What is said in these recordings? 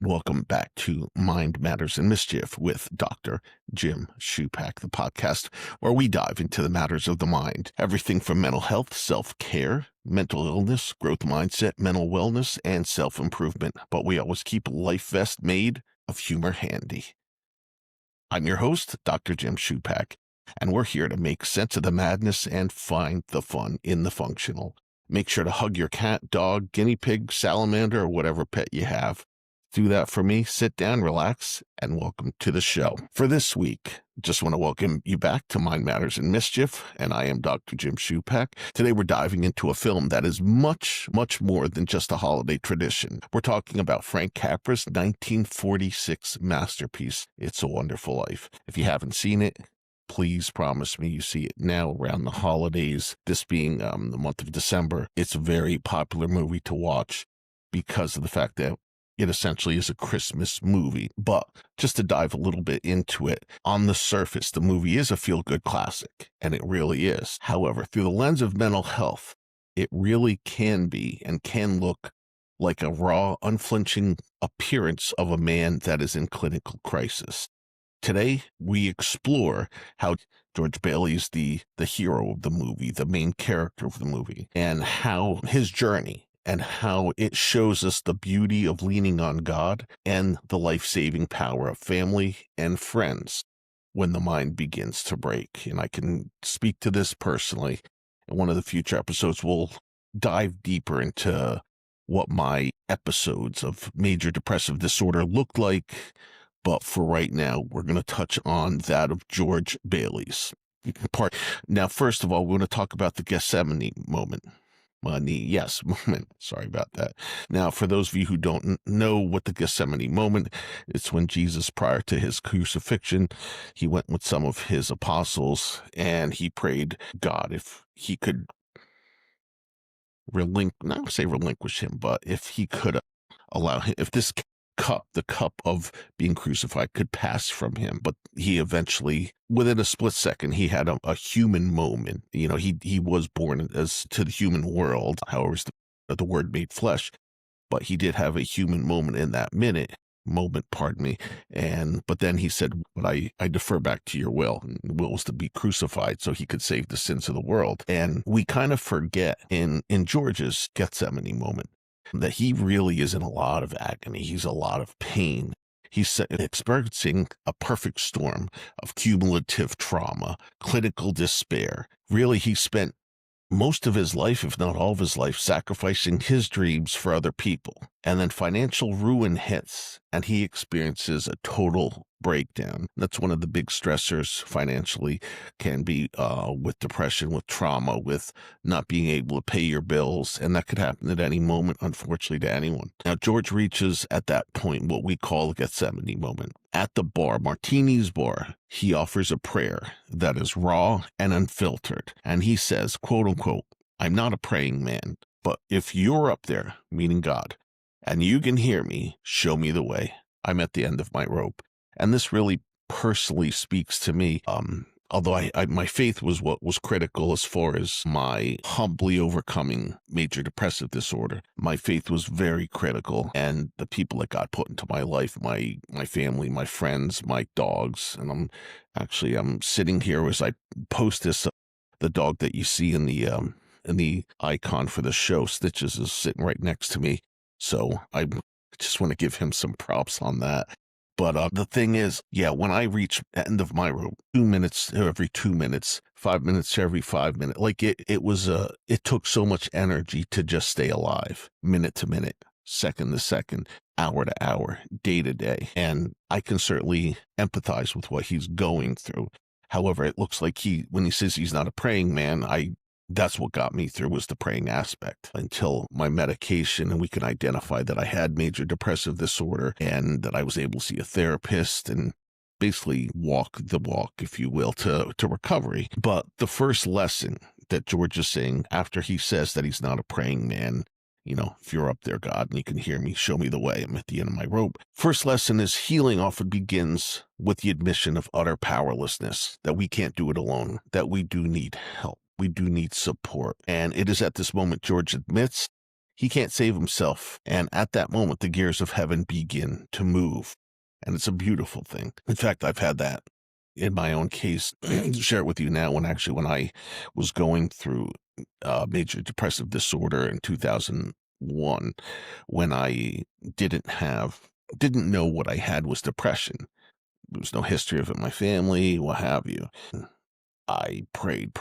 Welcome back to Mind Matters Mischief with Dr. Jim Shoopack, the podcast where we dive into the matters of the mind. Everything from mental health, self-care, mental illness, growth mindset, mental wellness, and self-improvement. But we always keep a life vest made of humor handy. I'm your host, Dr. Jim Shoopack, and we're here to make sense of the madness and find the fun in the functional. Make sure to hug your cat, dog, guinea pig, salamander, or whatever pet you have. Do that for me. Sit down, relax, and welcome to the show. For this week, just want to welcome you back to Mind Matters Mischief, and I am Dr. Jim Shoopack. Today we're diving into a film that is much, much more than just a holiday tradition. We're talking about Frank Capra's 1946 masterpiece, It's a Wonderful Life. If you haven't seen it, please promise me you see it now around the holidays, this being the month of December. It's a very popular movie to watch because of the fact that it essentially is a Christmas movie. But just to dive a little bit into it, on the surface, the movie is a feel-good classic, and it really is. However, through the lens of mental health, it really can be and can look like a raw, unflinching appearance of a man that is in clinical crisis. Today, we explore how George Bailey is the hero of the movie, the main character of the movie, and how his journey and how it shows us the beauty of leaning on God and the life-saving power of family and friends when the mind begins to break. And I can speak to this personally. In one of the future episodes, we'll dive deeper into what my episodes of major depressive disorder looked like. But for right now, we're going to touch on that of George Bailey's part. Now, first of all, we're going to talk about the Gethsemane moment. Moment. Sorry about that. Now, for those of you who don't know what the Gethsemane moment, it's when Jesus, prior to his crucifixion, he went with some of his apostles and he prayed God if he could not say relinquish him, but if he could allow him, if this cup, the cup of being crucified, could pass from him. But he eventually, within a split second, he had a human moment. You know, he was born as to the human world, however the word made flesh, but he did have a human moment in that moment, pardon me. But then he said, but I defer back to your will. And the will was to be crucified so he could save the sins of the world. And we kind of forget in George's Gethsemane moment that he really is in a lot of agony. He's a lot of pain. He's experiencing a perfect storm of cumulative trauma, clinical despair. Really, he spent most of his life, if not all of his life, sacrificing his dreams for other people. And then financial ruin hits, and he experiences a total breakdown. That's one of the big stressors financially, can be with depression, with trauma, with not being able to pay your bills. And that could happen at any moment, unfortunately, to anyone. Now, George reaches at that point what we call the Gethsemane moment. At the bar, Martini's bar, he offers a prayer that is raw and unfiltered. And he says, quote unquote, "I'm not a praying man, but if you're up there," meaning God, "and you can hear me, show me the way. I'm at the end of my rope." And this really personally speaks to me. Although my faith was what was critical as far as my humbly overcoming major depressive disorder. My faith was very critical, and the people that God put into my life, my family, my friends, my dogs. And I'm sitting here as I post this. The dog that you see in the icon for the show, Stitches, is sitting right next to me. So I just want to give him some props on that. But the thing is, when I reach the end of my rope, 2 minutes every 2 minutes, 5 minutes every 5 minutes, like it took so much energy to just stay alive, minute to minute, second to second, hour to hour, day to day. And I can certainly empathize with what he's going through. However, it looks like when he says he's not a praying man, that's what got me through, was the praying aspect, until my medication, and we can identify that I had major depressive disorder and that I was able to see a therapist and basically walk the walk, if you will, to recovery. But the first lesson that George is saying after he says that he's not a praying man, if you're up there, God, and you can hear me, show me the way. I'm at the end of my rope. First lesson is healing often begins with the admission of utter powerlessness, that we can't do it alone, that we do need help. We do need support. And it is at this moment George admits He can't save himself. And at that moment, the gears of heaven begin to move. And it's a beautiful thing. In fact, I've had that in my own case. Share it with you now. When I was going through major depressive disorder in 2001, when I didn't know what I had was depression. There was no history of it in my family, what have you. I prayed.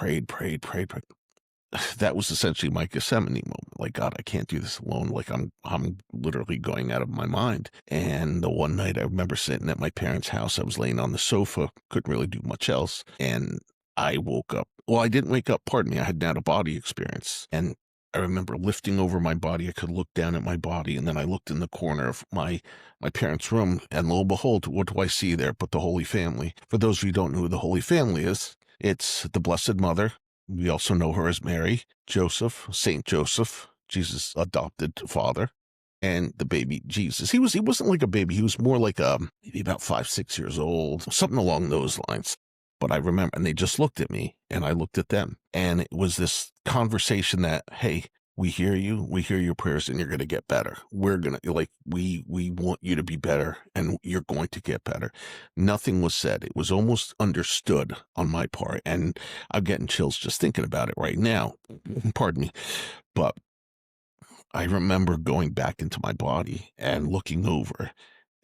That was essentially my Gethsemane moment. Like, God, I can't do this alone. Like, I'm literally going out of my mind. And the one night I remember sitting at my parents' house, I was laying on the sofa, couldn't really do much else. And I woke up. Well, I didn't wake up, pardon me. I had an out-of-body experience. And I remember lifting over my body. I could look down at my body. And then I looked in the corner of my parents' room. And lo and behold, what do I see there but the Holy Family? For those of you who don't know who the Holy Family is, it's the Blessed Mother. We also know her as Mary, Joseph, Saint Joseph, Jesus' adopted father, and the baby Jesus. He wasn't like a baby. He was more like maybe about 5, 6 years old, something along those lines. But I remember, and they just looked at me, and I looked at them, and it was this conversation that, hey, we hear you, we hear your prayers, and you're going to get better. We're going to, like, we want you to be better, and you're going to get better. Nothing was said. It was almost understood on my part, and I'm getting chills just thinking about it right now. Pardon me. But I remember going back into my body and looking over,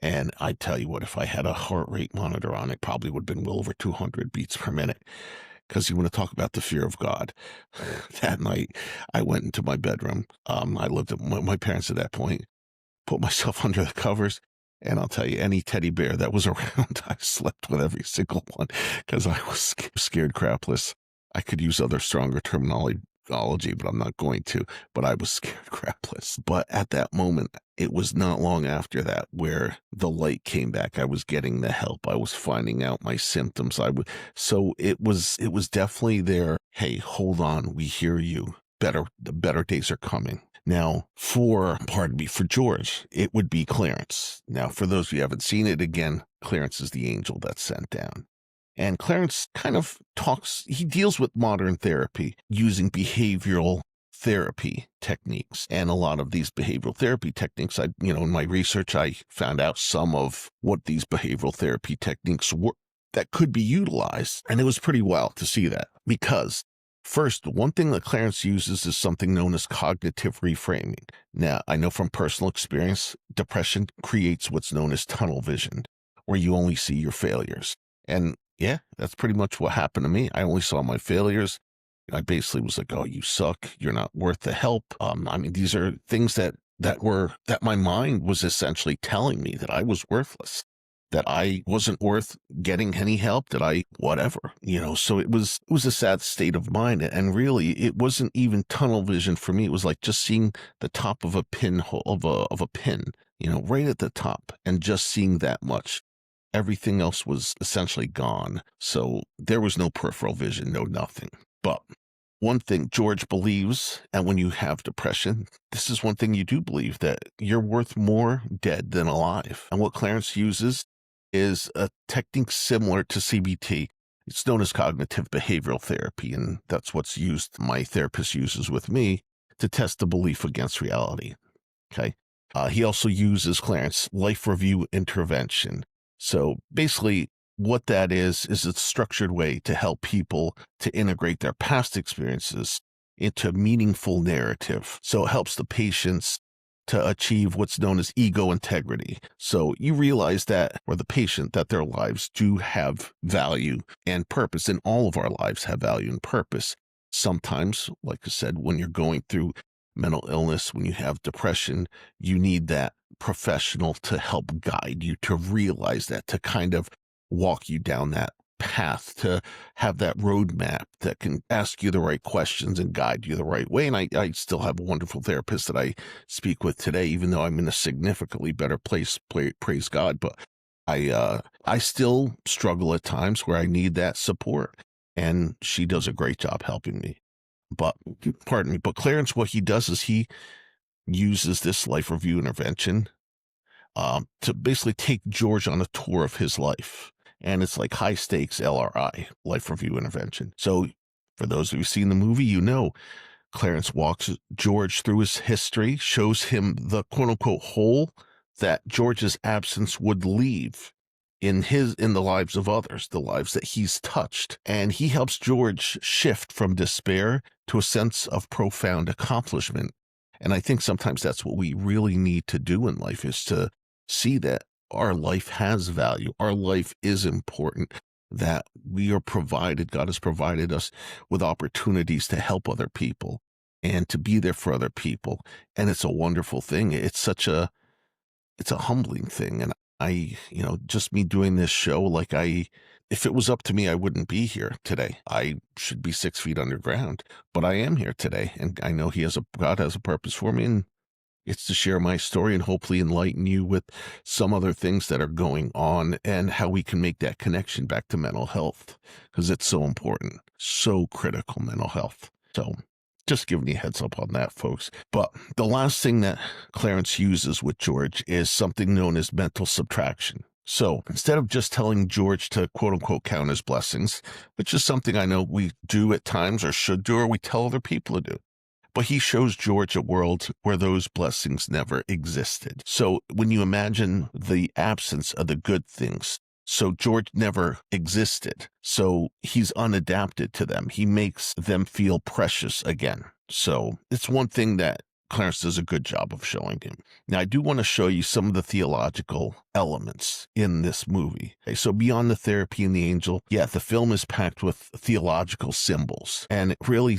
and I tell you what, if I had a heart rate monitor on, it probably would have been well over 200 beats per minute. Because you want to talk about the fear of God. That night, I went into my bedroom. I lived with my parents at that point, put myself under the covers, and I'll tell you, any teddy bear that was around, I slept with every single one because I was scared crapless. I could use other stronger terminology, but I'm not going to. But I was scared crapless. But at that moment, it was not long after that where the light came back. I was getting the help. I was finding out my symptoms. So it was definitely there. Hey, hold on. We hear you. The better days are coming. Now, for George, it would be Clarence. Now, for those of you who haven't seen it, again, Clarence is the angel that's sent down. And Clarence kind of he deals with modern therapy using behavioral therapy techniques. And a lot of these behavioral therapy techniques, in my research, I found out some of what these behavioral therapy techniques were that could be utilized. And it was pretty wild to see that because first, one thing that Clarence uses is something known as cognitive reframing. Now, I know from personal experience, depression creates what's known as tunnel vision, where you only see your failures. And yeah, that's pretty much what happened to me. I only saw my failures. I basically was like, oh, you suck. You're not worth the help. These are things that my mind was essentially telling me that I was worthless, that I wasn't worth getting any help, whatever, so it was a sad state of mind. And really, it wasn't even tunnel vision for me. It was like just seeing the top of a pinhole of a pin, right at the top, and just seeing that much. Everything else was essentially gone. So there was no peripheral vision, no nothing. But one thing George believes, and when you have depression, this is one thing you do believe, that you're worth more dead than alive. And what Clarence uses is a technique similar to CBT. It's known as cognitive behavioral therapy, and that's what's my therapist uses with me to test the belief against reality. Okay. He also uses, Clarence, life review intervention. So basically what that is a structured way to help people to integrate their past experiences into meaningful narrative. So it helps the patients to achieve what's known as ego integrity. So you realize that, or the patient, that their lives do have value and purpose, and all of our lives have value and purpose. Sometimes, like I said, when you're going through mental illness, when you have depression, you need that professional to help guide you to realize that, to kind of walk you down that path, to have that roadmap that can ask you the right questions and guide you the right way. And I still have a wonderful therapist that I speak with today, even though I'm in a significantly better place, praise God. But I still struggle at times where I need that support, and she does a great job helping me. But Clarence, what he does is he uses this life review intervention to basically take George on a tour of his life. And it's like high stakes LRI, life review intervention. So for those who've seen the movie, Clarence walks George through his history, shows him the quote unquote hole that George's absence would leave in the lives of others, the lives that he's touched. And he helps George shift from despair to a sense of profound accomplishment. And I think sometimes that's what we really need to do in life, is to see that our life has value. Our life is important, that we are provided, God has provided us with opportunities to help other people and to be there for other people. And it's a wonderful thing. It's a humbling thing. And just me doing this show, if it was up to me, I wouldn't be here today. I should be 6 feet underground, but I am here today. And I know God has a purpose for me, and it's to share my story and hopefully enlighten you with some other things that are going on and how we can make that connection back to mental health, because it's so important, so critical, mental health. So just giving you a heads up on that, folks. But the last thing that Clarence uses with George is something known as mental subtraction. So instead of just telling George to quote unquote count his blessings, which is something I know we do at times or should do, or we tell other people to do, but he shows George a world where those blessings never existed. So when you imagine the absence of the good things, so George never existed. So he's unadapted to them. He makes them feel precious again. So it's one thing that Clarence does a good job of showing him. Now, I do want to show you some of the theological elements in this movie. Okay, so beyond the therapy and the angel, the film is packed with theological symbols. And it really,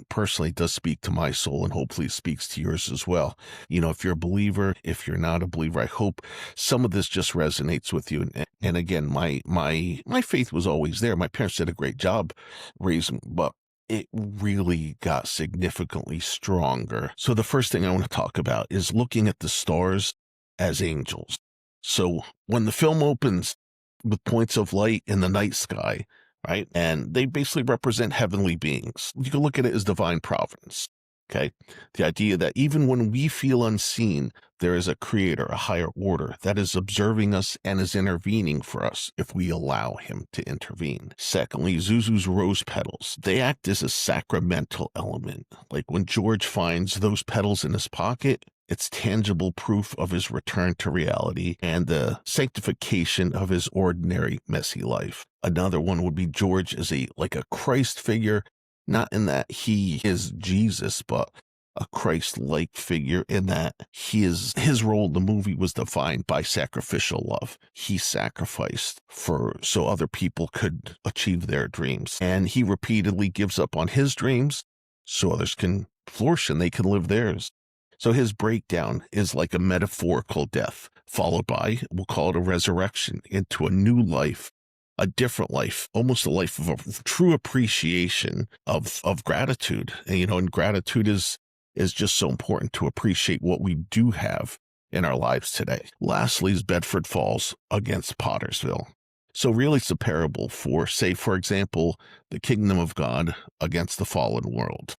personally does speak to my soul, and hopefully it speaks to yours as well. If you're a believer, if you're not a believer, I hope some of this just resonates with you. And again, my faith was always there. My parents did a great job raising, but it really got significantly stronger. So the first thing I want to talk about is looking at the stars as angels. So when the film opens with points of light in the night sky, right, and they basically represent heavenly beings, you can look at it as divine providence. Okay, the idea that even when we feel unseen, there is a creator, a higher order that is observing us and is intervening for us if we allow him to intervene. Secondly, Zuzu's rose petals. They act as a sacramental element. Like when George finds those petals in his pocket, it's tangible proof of his return to reality and the sanctification of his ordinary, messy life. Another one would be George as a Christ figure, not in that he is Jesus, but a Christ-like figure in that his role in the movie was defined by sacrificial love. He sacrificed so other people could achieve their dreams. And he repeatedly gives up on his dreams so others can flourish and they can live theirs. So his breakdown is like a metaphorical death, followed by, we'll call it a resurrection into a new life, a different life, almost a life of a true appreciation of gratitude. And gratitude is just so important, to appreciate what we do have in our lives today. Lastly is Bedford Falls against Pottersville. So really it's a parable for, say, for example, the kingdom of God against the fallen world.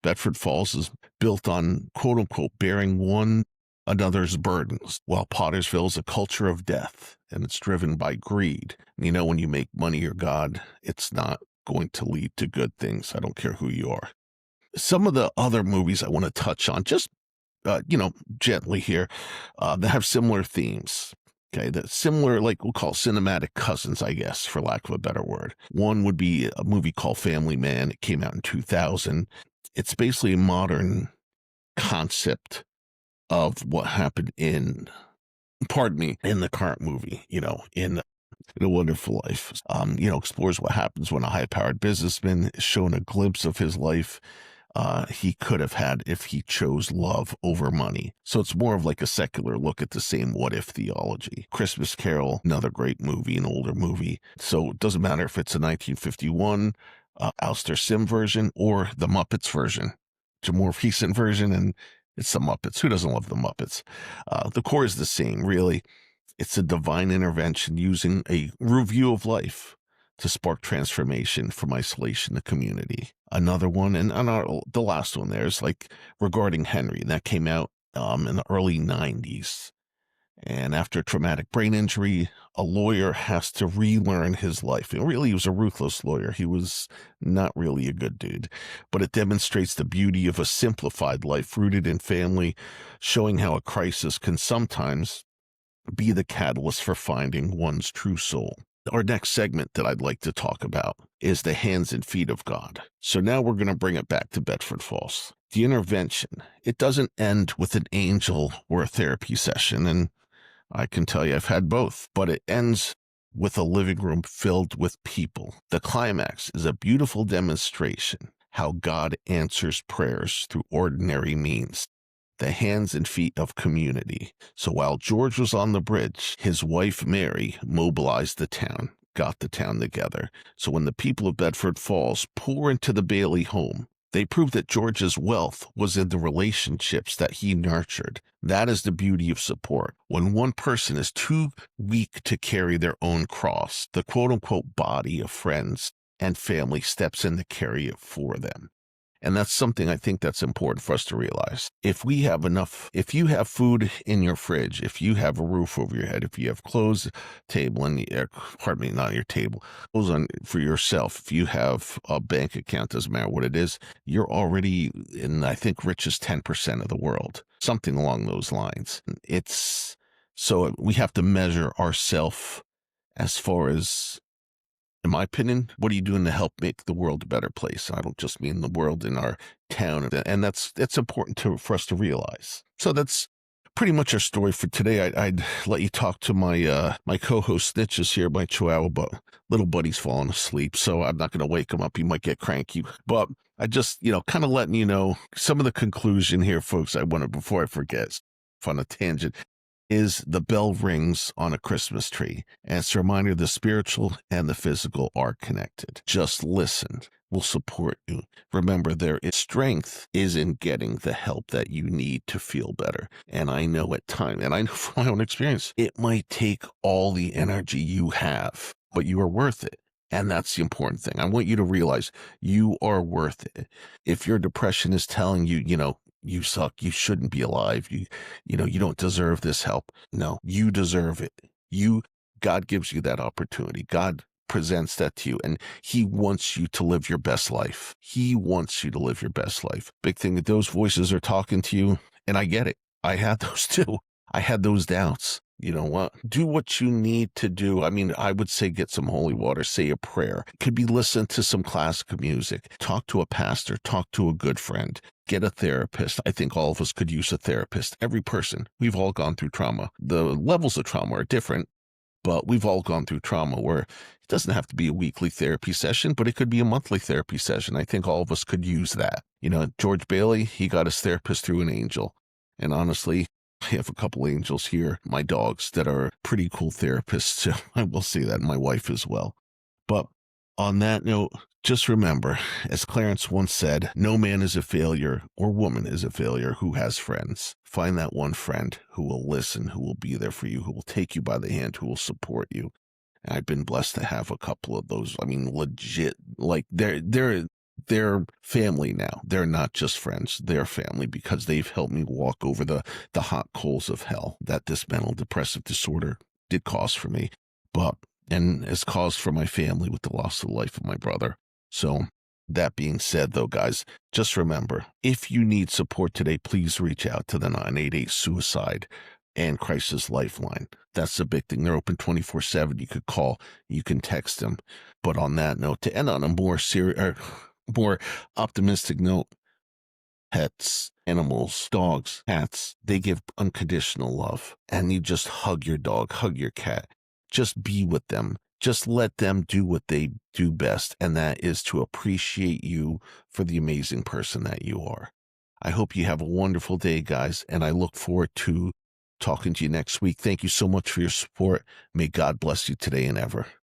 Bedford Falls is built on quote unquote bearing one another's burdens, while Pottersville is a culture of death, and it's driven by greed. When you make money your God, it's not going to lead to good things. I don't care who you are. Some of the other movies I want to touch on, just, gently here, that have similar themes. Okay, that's similar, we'll call cinematic cousins, I guess, for lack of a better word. One would be a movie called Family Man. It came out in 2000. It's basically a modern concept of what happened in the current movie, in A Wonderful Life. Explores what happens when a high-powered businessman is shown a glimpse of his life he could have had if he chose love over money. So it's more of a secular look at the same what-if theology. Christmas Carol, another great movie, an older movie. So it doesn't matter if it's a 1951 Alistair Sim version or the Muppets version. It's a more recent version, and it's the Muppets. Who doesn't love the Muppets? The core is the same, really. It's a divine intervention using a review of life to spark transformation from isolation to community. Another one, and the last one there is regarding Henry. That came out in the early 90s. And after a traumatic brain injury, a lawyer has to relearn his life. And really, he was a ruthless lawyer. He was not really a good dude. But it demonstrates the beauty of a simplified life rooted in family, showing how a crisis can sometimes be the catalyst for finding one's true soul. Our next segment that I'd like to talk about is the hands and feet of God. So now we're going to bring it back to Bedford Falls. The intervention, it doesn't end with an angel or a therapy session. And I can tell you I've had both, but it ends with a living room filled with people. The climax is a beautiful demonstration how God answers prayers through ordinary means. The hands and feet of community. So while George was on the bridge, his wife Mary mobilized the town, got the town together. So when the people of Bedford Falls pour into the Bailey home, they prove that George's wealth was in the relationships that he nurtured. That is the beauty of support. When one person is too weak to carry their own cross, the quote-unquote body of friends and family steps in to carry it for them. And that's something I think that's important for us to realize. If we have enough, if you have food in your fridge, if you have a roof over your head, if you have clothes table and pardon me, not your table, clothes on for yourself, if you have a bank account, doesn't matter what it is, you're already in, I think, richest 10% of the world, something along those lines. It's so we have to measure ourselves as far as, in my opinion, what are you doing to help make the world a better place? I don't just mean the world in our town. And that's important for us to realize. So that's pretty much our story for today. I'd let you talk to my my co-host Snitches here, my Chihuahua, but little buddy's falling asleep, so I'm not going to wake him up. He might get cranky. But I just, kind of letting you know some of the conclusion here, folks. I wanted, before I forget, on a tangent, is the bell rings on a Christmas tree. And it's a reminder the spiritual and the physical are connected. Just listen. We'll support you. Remember, strength is in getting the help that you need to feel better. And I know at times, and I know from my own experience, it might take all the energy you have, but you are worth it. And that's the important thing. I want you to realize you are worth it. If your depression is telling you, you suck, you shouldn't be alive, you don't deserve this help. No, you deserve it. God gives you that opportunity. God presents that to you, and he wants you to live your best life. He wants you to live your best life. Big thing that those voices are talking to you, and I get it. I had those too. I had those doubts. You know what? Do what you need to do. I mean, I would say get some holy water, say a prayer. It could be listen to some classical music, talk to a pastor, talk to a good friend, get a therapist. I think all of us could use a therapist. Every person. We've all gone through trauma. The levels of trauma are different, but we've all gone through trauma where it doesn't have to be a weekly therapy session, but it could be a monthly therapy session. I think all of us could use that. George Bailey, he got his therapist through an angel. And honestly, I have a couple angels here, my dogs, that are pretty cool therapists. So I will say that, and my wife as well. But on that note, just remember, as Clarence once said, no man is a failure or woman is a failure who has friends. Find that one friend who will listen, who will be there for you, who will take you by the hand, who will support you. And I've been blessed to have a couple of those. I mean, legit, like they're family now. They're not just friends. They're family because they've helped me walk over the hot coals of hell that this mental depressive disorder did cause for me, and has caused for my family with the loss of the life of my brother. So that being said, though, guys, just remember, if you need support today, please reach out to the 988 Suicide and Crisis Lifeline. That's the big thing. They're open 24/7. You could call, you can text them. But on that note, to end on a more optimistic note, pets, animals, dogs, cats, they give unconditional love. And you just hug your dog, hug your cat. Just be with them. Just let them do what they do best, and that is to appreciate you for the amazing person that you are. I hope you have a wonderful day, guys, and I look forward to talking to you next week. Thank you so much for your support. May God bless you today and ever.